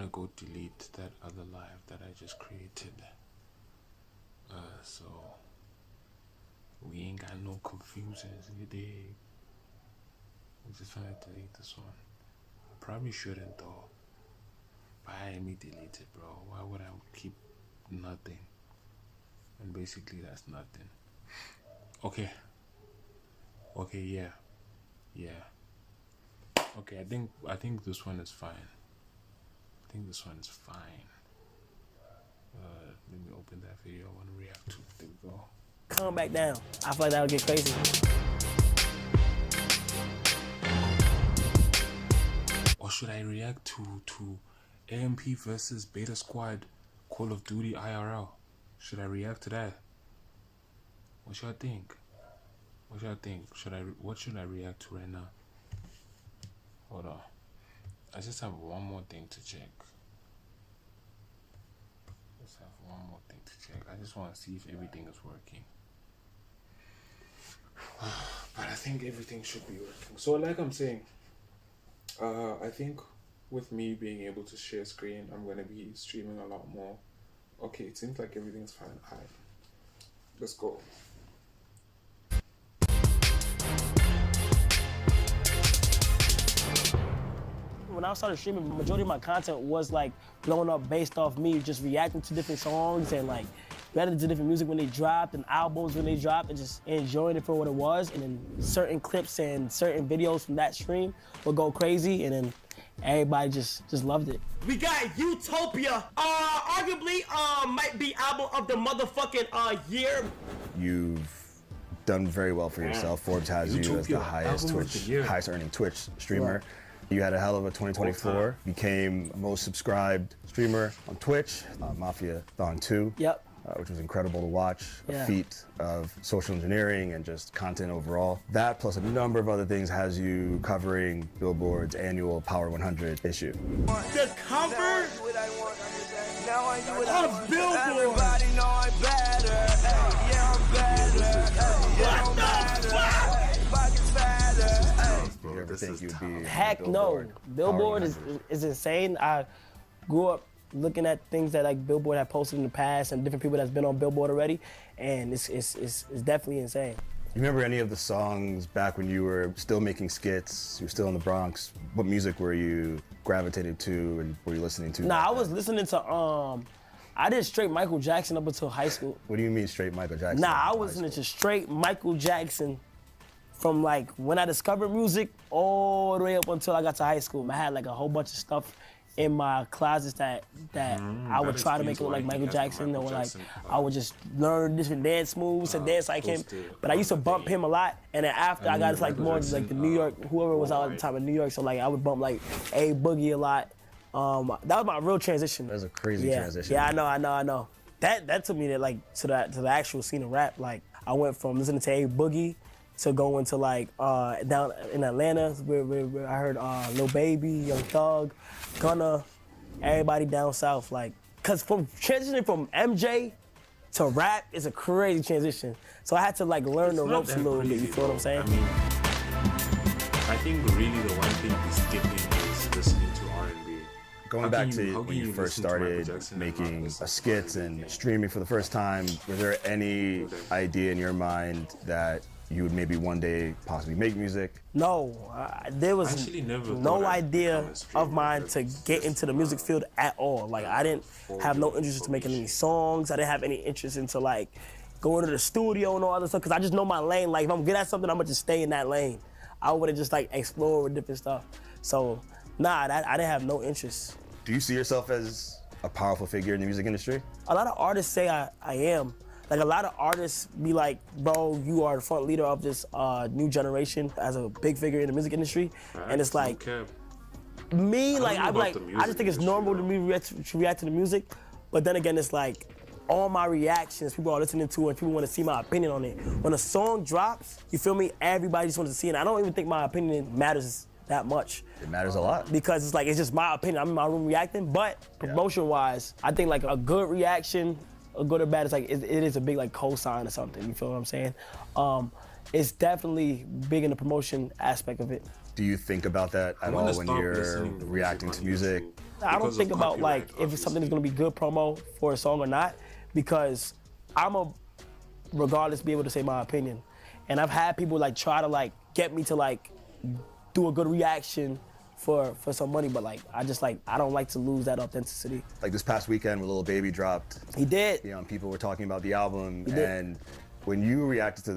gonna go delete that other live that I just created. So we ain't got no confusions, you dig? I'm just trying to delete this one. Probably shouldn't though. Why me delete it, bro? Why would I keep nothing? And basically that's nothing. Okay, yeah. Okay, I think this one is fine. Let me open that video I want to react to. There we go. Calm back down. I feel like that'll get crazy. Or should I react to AMP versus Beta Squad Call of Duty IRL? Should I react to that? What y'all think? What should I react to right now? Hold on. I just have one more thing to check. I just want to see if everything is working. But I think everything should be working. So like I'm saying, I think with me being able to share screen, I'm going to be streaming a lot more. Okay, it seems like everything's fine. Alright, let's go. When I started streaming, the majority of my content was like blowing up based off me just reacting to different songs and like reacting to different music when they dropped and albums when they dropped and just enjoying it for what it was. And then certain clips and certain videos from that stream would go crazy, and then everybody just loved it. We got Utopia, arguably might be album of the motherfucking year. You've done very well for yourself. Forbes has you as the highest earning Twitch streamer. You had a hell of a 2024. Became most subscribed streamer on Twitch, Mafia-thon 2. Yep. Which was incredible to watch. A feat of social engineering and just content overall. That plus a number of other things has you covering Billboard's annual Power 100 issue. The cover of Billboard. What the fuck? Did you ever think you'd be Heck Billboard? No. Billboard is insane. I grew up looking at things that like Billboard had posted in the past and different people that's been on Billboard already, and it's definitely insane. You remember any of the songs back when you were still making skits, you were still in the Bronx? What music were you gravitated to and were you listening to? Nah, I was listening to, I did straight Michael Jackson up until high school. What do you mean straight Michael Jackson? Nah, I was listening to straight Michael Jackson from like when I discovered music all the way up until I got to high school. I had like a whole bunch of stuff in my closets that I would try to make it look like Michael Jackson, or like I would just learn different dance moves and dance like him. But I used to bump him a lot, and then after I got like more like the New York, whoever was out at the time in New York, so like I would bump like A Boogie a lot. That was my real transition. That was a crazy transition. Yeah, I know. That took me to like to the actual scene of rap. Like I went from listening to A Boogie to going to like down in Atlanta where I heard Lil Baby, Young Thug, Gunna, everybody down south. Like, cause from transitioning from MJ to rap is a crazy transition. So I had to like learn the ropes a little bit. You feel what I'm saying? I mean, I think really the one thing is skipping is listening to R&B. Going back to when you first started making skits and streaming for the first time, was there any idea in your mind that you would maybe one day possibly make music? No, there was no idea of mine to get into the music field at all. Like I didn't have no interest into making any songs. I didn't have any interest into like going to the studio and all other stuff, because I just know my lane. Like if I'm good at something, I'm gonna just stay in that lane. I wouldn't just like explore with different stuff. So nah, I didn't have no interest. Do you see yourself as a powerful figure in the music industry? A lot of artists say I am. Like a lot of artists be like, bro, you are the front leader of this new generation as a big figure in the music industry. And it's like, me, like, I just think it's normal to me to react to the music. But then again, it's like, all my reactions, people are listening to and people want to see my opinion on it. When a song drops, you feel me? Everybody just wants to see it. And I don't even think my opinion matters that much. It matters a lot. Because it's like, it's just my opinion. I'm in my room reacting. But promotion-wise, I think like a good reaction, a good or bad, it's like, it is a big like cosign or something. You feel what I'm saying? It's definitely big in the promotion aspect of it. Do you think about that at all when you're reacting to music? I don't think about like if it's something that's gonna be good promo for a song or not, because I'm a regardless be able to say my opinion. And I've had people like try to like get me to like do a good reaction for some money, but like I don't like to lose that authenticity. Like this past weekend when Lil Baby dropped. He did. You know, people were talking about the album, and when you reacted to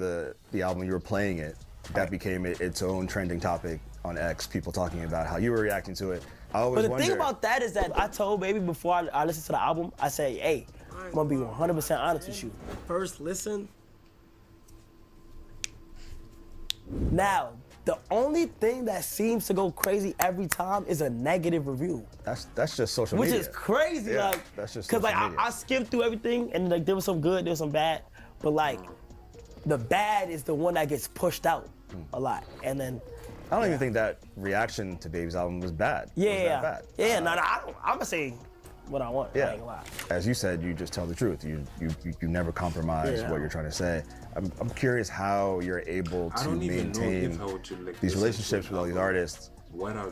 the album, you were playing it, that became its own trending topic on X, people talking about how you were reacting to it. I always But the thing about that is that I told Baby before I listened to the album, I said, hey, I'm gonna be 100% honest with you. First listen. Now, the only thing that seems to go crazy every time is a negative review. That's just social media. Which is crazy, yeah, like, that's just cause like social media. I skimmed through everything and like there was some good, there was some bad, but like the bad is the one that gets pushed out a lot, and then. I don't even think that reaction to Baby's album was bad. Yeah, bad. No, I'm gonna say what I want. Yeah. I ain't gonna lie. As you said, you just tell the truth. You never compromise what you're trying to say. I'm curious how you're able to maintain these relationships with all these artists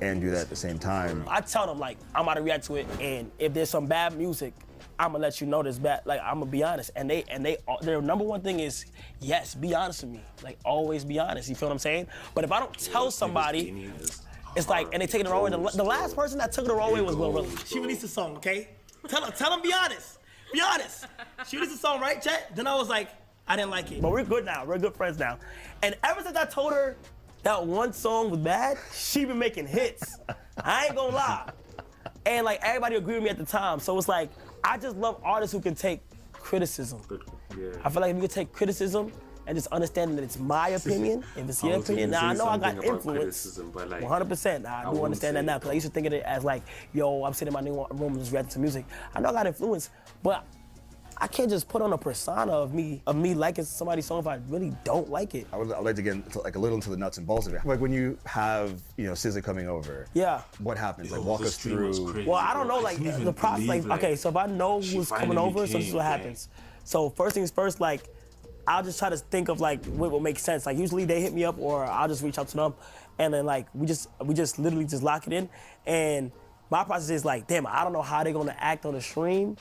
and do that at the same time. I tell them like I'm about to react to it, and if there's some bad music, I'm gonna let you know there's bad. Like I'm gonna be honest, and their number one thing is yes, be honest with me. Like always be honest. You feel what I'm saying? But if I don't tell somebody, it's like, and they take it the wrong way. The last person that took it the wrong way was Lil Willie. She released a song, okay? Tell them be honest. Be honest. She released a song, right, Chet? Then I was like, I didn't like it. But we're good now. We're good friends now. And ever since I told her that one song was bad, she been making hits. I ain't gonna lie. And like everybody agreed with me at the time. So it's like, I just love artists who can take criticism. Yeah. I feel like if you can take criticism and just understand that it's my opinion, if it's your opinion, now I know I got influence. But like, 100%. I do understand that now, because I used to think of it as like, yo, I'm sitting in my new room and just reacting to music. I know I got influence, but I can't just put on a persona of me liking somebody's song if I really don't like it. I'd like to get into, like a little into the nuts and bolts of it. Like when you have, SZA coming over. Yeah. What happens? Like walk us through. Well, I don't know, like the process. Like, okay, so if I know who's coming over, so this is what happens. So first things first, like I'll just try to think of like what will make sense. Like usually they hit me up, or I'll just reach out to them, and then like we just literally just lock it in. And my process is like, damn, I don't know how they're gonna act on the stream.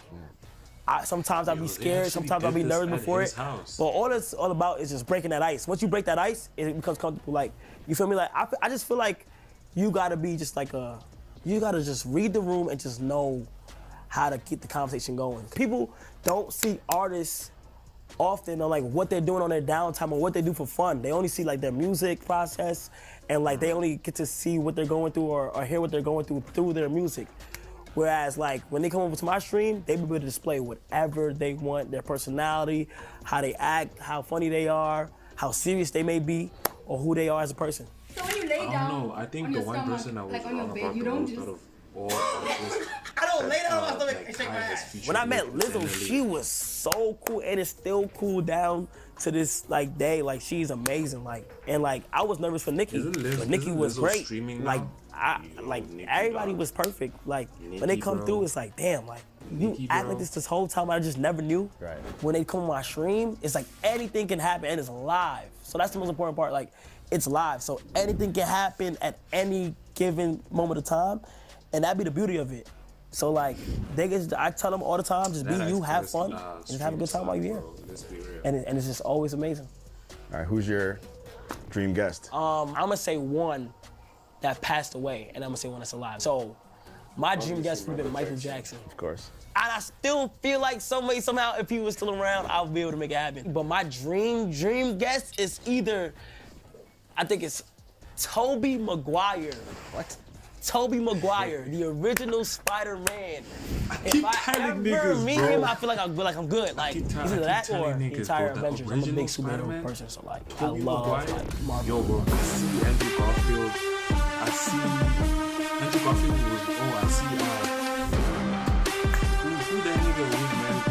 Sometimes I'll be scared, sometimes I'll be nervous before it. But all it's all about is just breaking that ice. Once you break that ice, it becomes comfortable. Like, you feel me? Like, I just feel like you gotta be just like you gotta just read the room and just know how to keep the conversation going. People don't see artists often on like what they're doing on their downtime or what they do for fun. They only see like their music process, and like they only get to see what they're going through or hear what they're going through their music. Whereas like when they come over to my stream, they be able to display whatever they want, their personality, how they act, how funny they are, how serious they may be, or who they are as a person. So when you lay down, I don't know. I think the one person I was like on your wrong bed, about you the don't most just. out of all was I don't lay down on my stomach like and shake my ass. featured When I met with Lizzo, Cenat. she was so cool, and it's still cool down to this like day. Like she's amazing. Like and like I was nervous for Nicki, but Nicki was Lizzo great. streaming Like now? Nicki, everybody dog. was perfect. Like when they Nicki, come bro. through, it's like damn. Like you Nicki, act bro. like this whole time. I just never knew. Right. When they come on my stream, it's like anything can happen, and it's live. So that's the most important part. Like it's live, so anything can happen at any given moment of time, and that'd be the beauty of it. So like, I tell them all the time, just be you, have fun, and just have a good time while you're here. Let's be real. And it's just always amazing. All right, who's your dream guest? I'm gonna say one that passed away, and I'm gonna say one that's alive. So my dream guest would have been Michael Jackson. Of course. And I still feel like some way, somehow, if he was still around, I'll be able to make it happen. But my dream guest is either, I think it's Tobey Maguire. What? Tobey Maguire, the original Spider-Man. keep If I telling ever niggas, meet bro. him, I feel like I'm good. Like keep it's tell- I either keep that telling or the niggas, entire bro, the Avengers. I'm a big original superhero Spider-Man, person, so like Tobey I love Maguire. like Marvel. Yo, bro, I see Andrew Garfield. I see Andrew Garfield was. Oh, I see. Who that nigga who's married to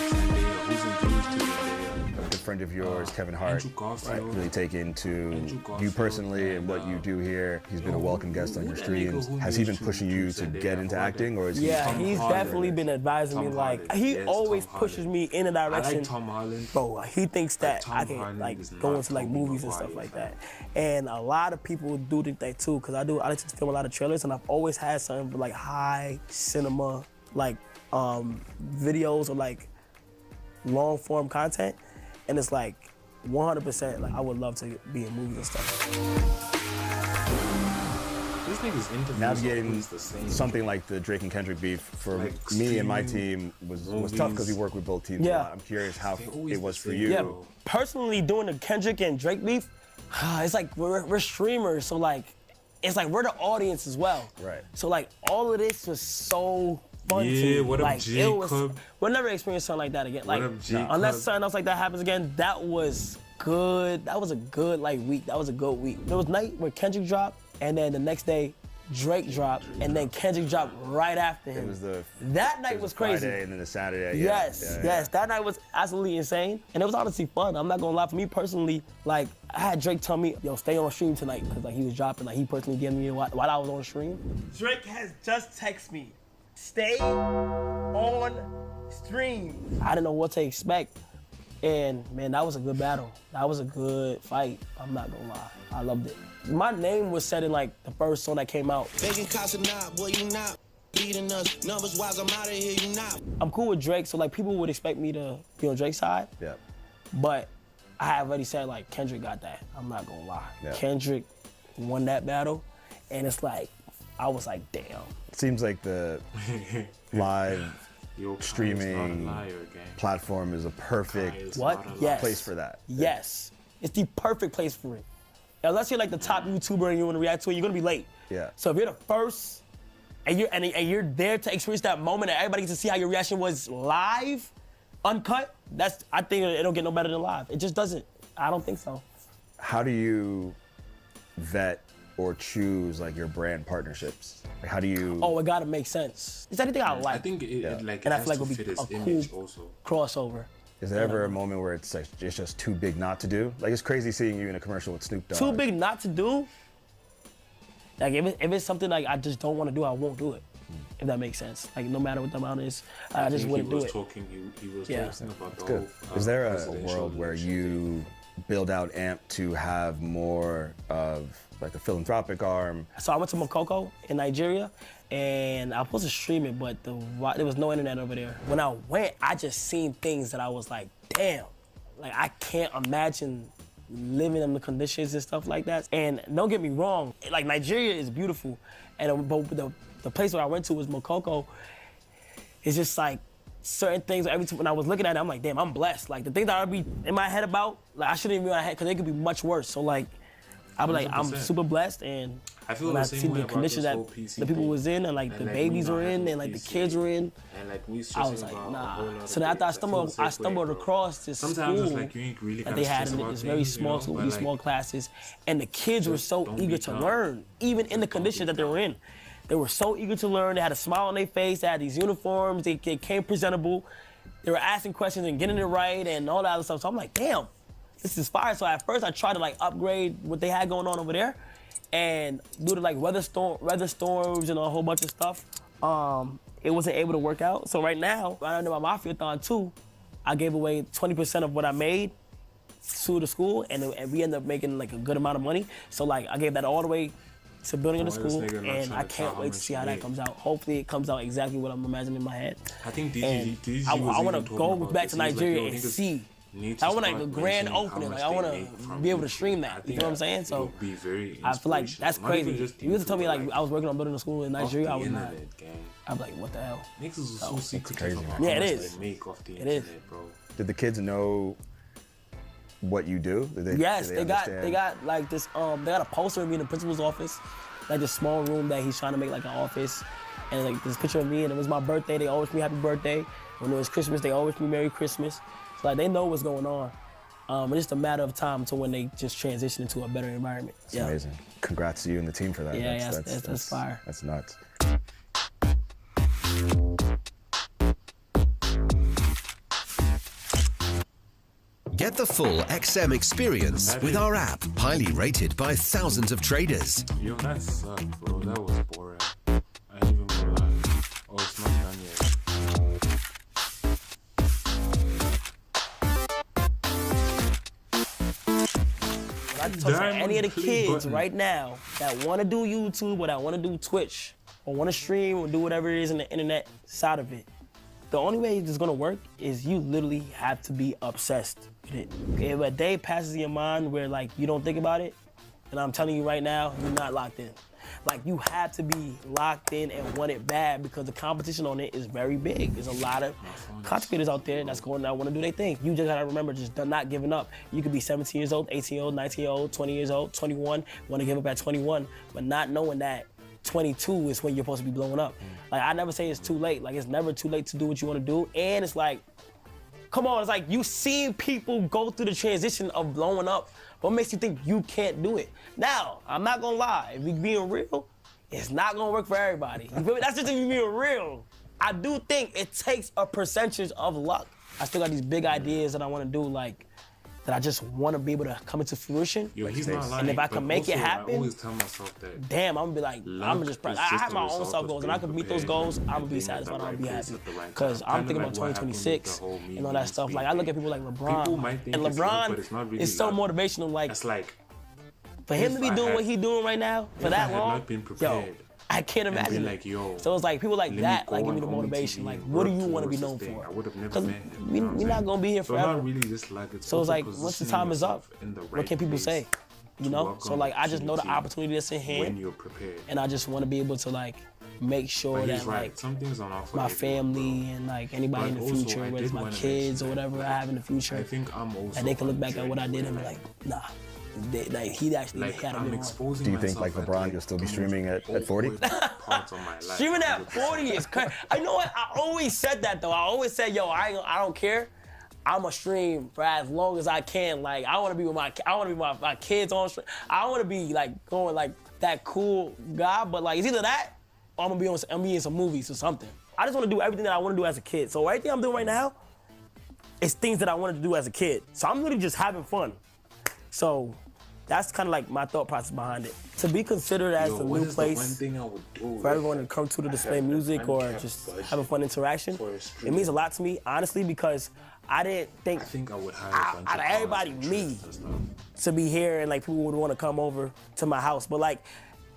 Zendaya? Who's engaged to Zendaya? The friend of yours, Kevin Hart, really taken to you personally and what you do here. He's been a welcome guest on your streams. Has he been pushing you to get into acting, or is he? Yeah, he's definitely been advising me. Like, he always pushes me in a direction. I like Tom Holland. Bro, he thinks that I can like go into like movies and stuff like that. And a lot of people do think that too, because I like to film a lot of trailers, and I've always had something for like high cinema, like videos or like long form content, and it's like 100% like I would love to be in movies and stuff. This nigga's interviews Navigating the same. something like the Drake and Kendrick beef for Like me and my team was tough because we work with both teams a Yeah. lot. I'm curious how always it was the for same. you. Yeah, personally doing the Kendrick and Drake beef, it's like we're streamers, so like it's like we're the audience as well. Right. So like all of this was so fun to Yeah, me. what up, like Jacob? we'll never experience something like that again. Like up, Jacob? unless something else like that happens again, that was good. That was a good like week. That was a good week. There was night where Kendrick dropped, and then the next day Drake dropped, and then Kendrick dropped right after him. It was that night was crazy. Friday and then the Saturday. Yeah, Yes, yes, that night was absolutely insane, and it was honestly fun. I'm not gonna lie, for me personally, like I had Drake tell me, "Yo, stay on stream tonight," because like he was dropping, like he personally gave me while I was on stream. Drake has just texted me, "Stay on stream." I didn't know what to expect, and man, that was a good battle. That was a good fight. I'm not gonna lie, I loved it. My name was said in like the first song that came out. Begging cops not, boy, you not beating us. Numbers wise, I'm out of here, you not. I'm cool with Drake, so like people would expect me to be on Drake's side. Yeah. But I have already said like Kendrick got that. I'm not gonna lie. Yeah. Kendrick won that battle, and it's like I was like, damn. It seems like the live Yo, Kai's streaming not a liar again. platform is a perfect Kai's What? not a liar. Yes. place for that. Yes, it's the perfect place for it. Unless you're like the top YouTuber and you want to react to it, you're gonna be late. Yeah. So if you're the first, and you're there to experience that moment, and everybody gets to see how your reaction was live, uncut. I think it don't get no better than live. It just doesn't. I don't think so. How do you vet or choose like your brand partnerships? Like, how do you? Oh, it gotta make sense. It's anything I like. I think it like And I it feel has like to it'll be fit his a image cool also. crossover. Is there ever a moment where it's like it's just too big not to do? Like it's crazy seeing you in a commercial with Snoop Dogg. Too big not to do. Like if it's something like I just don't want to do, I won't do it. If that makes sense. Like no matter what the amount is, I just wouldn't do it. He was Yeah. talking about the Good. whole. Is there a presidential world where election you build out AMP to have more of like a philanthropic arm? So I went to Makoko in Nigeria, and I was supposed to stream it, but there was no internet over there. When I went, I just seen things that I was like, damn. Like I can't imagine living in the conditions and stuff like that. And don't get me wrong, like Nigeria is beautiful, and but the place where I went to was Makoko. It's just like certain things. Every time when I was looking at it, I'm like, damn, I'm blessed. Like the things that I'd be in my head about, like I shouldn't even be in my head because they could be much worse. So like, I'd be like, I'm 100%. super blessed, and I feel when the I same see way the about conditions this that whole PC the people thing. was in, and like And, the like, babies we were not in, having and like the PC. kids were in. And like we I was like, nah. So then after I stumbled across this Sometimes school it's like you ain't really that they had in this very small school, these small classes, and the kids were so don't eager be to dumb. learn, even in the conditions that they were in. They were so eager to learn. They had a smile on their face. They had these uniforms. They came presentable. They were asking questions and getting it right and all that other stuff. So I'm like, damn, this is fire. So at first I tried to like upgrade what they had going on over there, and due to like weather storms and a whole bunch of stuff, it wasn't able to work out. So right now, I know my Mafia-thon too, I gave away 20% of what I made to the school, and we ended up making like a good amount of money. So like I gave that all the way to building of the Why this school, nigga not and trying I to tell can't how wait to much see he how that made? comes out. Hopefully it comes out exactly what I'm imagining in my head. I think And DG I was want even to talking go about back this. to He was like, Nigeria yo, and niggas see. need to I want like a start grand mentioning how opening. much Like I they want make to from be able to YouTube. stream I that. You think know what I'm saying? it So would be very I feel like that's inspirational. Not even crazy. just You used to tell me YouTube, like I was working on building a school in off Nigeria. the I was not. internet, gang. I'm like, what the hell? Niggas is so secretive crazy, about man. Yeah, how it much is. they make off the It is. internet, bro. Did the kids know what you do? Yes, did they understand? got like this. They got a poster of me in the principal's office, like this small room that he's trying to make like an office, and like this picture of me. And it was my birthday. They always wish me happy birthday. When it was Christmas, they always wish me Merry Christmas. So like they know what's going on. It's just a matter of time to when they just transition into a better environment. It's amazing. Congrats to you and the team for that. Yeah, that's fire. That's nuts. Get the full XM experience with our app, highly rated by thousands of traders. Yo, that sucked, bro. That was boring. I didn't even realize. Oh, it's not done yet. I talk to any of the kids right now that want to do YouTube or that want to do Twitch or want to stream or do whatever it is in the internet side of it. The only way it's gonna work is you literally have to be obsessed with it. If a day passes in your mind where like you don't think about it, and I'm telling you right now, you're not locked in. Like you have to be locked in and want it bad because the competition on it is very big. There's a lot of content creators out there that's going out want to do their thing. You just gotta remember, just not giving up. You could be 17 years old, 18 years old, 19 years old, 20 years old, 21, want to give up at 21, but not knowing that 22 is when you're supposed to be blowing up. Like I never say it's too late. Like it's never too late to do what you want to do. And it's like, come on, it's like you seen people go through the transition of blowing up. What makes you think you can't do it? Now, I'm not gonna lie, if we being real, it's not gonna work for everybody. You feel me? That's just if you being real. I do think it takes a percentage of luck. I still got these big ideas that I wanna do, like, that I just want to be able to come into fruition. Yo, he's not lying, and if I can make it happen, I always tell myself that. Damn, I'm gonna be like, I'm gonna just. I have my own self goals, and I can meet those goals. I'm gonna be satisfied. I'm gonna be happy, cause I'm thinking about 2026 and all that stuff. Like I look at people like LeBron, and LeBron is so motivational. Like, it's like for him to be doing what he's doing right now for that long, yo, I can't imagine. Like, yo, so it's like people like that, like give me the motivation. Like, what do you want to be known for? Because we're not gonna be here forever. So it's like, once the time is up, what can people say? You know? So like, I just know the opportunity that's in hand, and I just want to be able to like make sure that like my family and like anybody in the future, whether it's my kids or whatever I have in the future, and they can look back at what I did and be like, nah. He actually had a Do you think like LeBron you'll still be streaming at 40? Streaming at 40 is crazy. I know what? I always said that though. I always said, yo, I don't care. I'ma stream for as long as I can. Like I wanna be with my kids on stream. I wanna be like going like that cool guy, but like it's either that or I'm gonna be in some movies or something. I just wanna do everything that I wanna do as a kid. So everything I'm doing right now is things that I wanted to do as a kid. So I'm literally just having fun. So that's kind of like my thought process behind it. To be considered as the new place for everyone to come to display music or just have a fun interaction, it means a lot to me, honestly, because I didn't think I would hire out of everybody, me, to be here and like people would want to come over to my house. But like,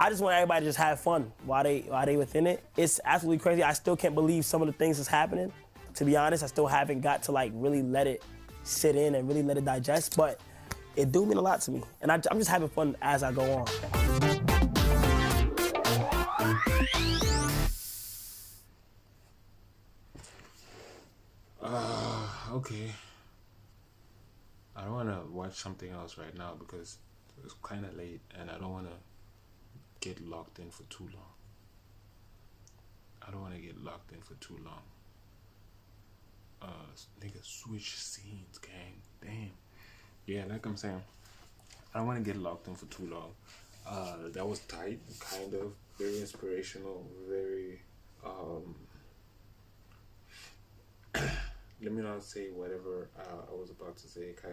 I just want everybody to just have fun while they within it. It's absolutely crazy. I still can't believe some of the things that's happening. To be honest, I still haven't got to like really let it sit in and really let it digest, but it do mean a lot to me. And I'm just having fun as I go on. Okay. I don't want to watch something else right now because it's kind of late and I don't want to get locked in for too long. Nigga, switch scenes, gang. Damn. Yeah, like I'm saying, I don't want to get locked in for too long. That was tight, kind of, very inspirational, very, let me not say whatever I was about to say, kind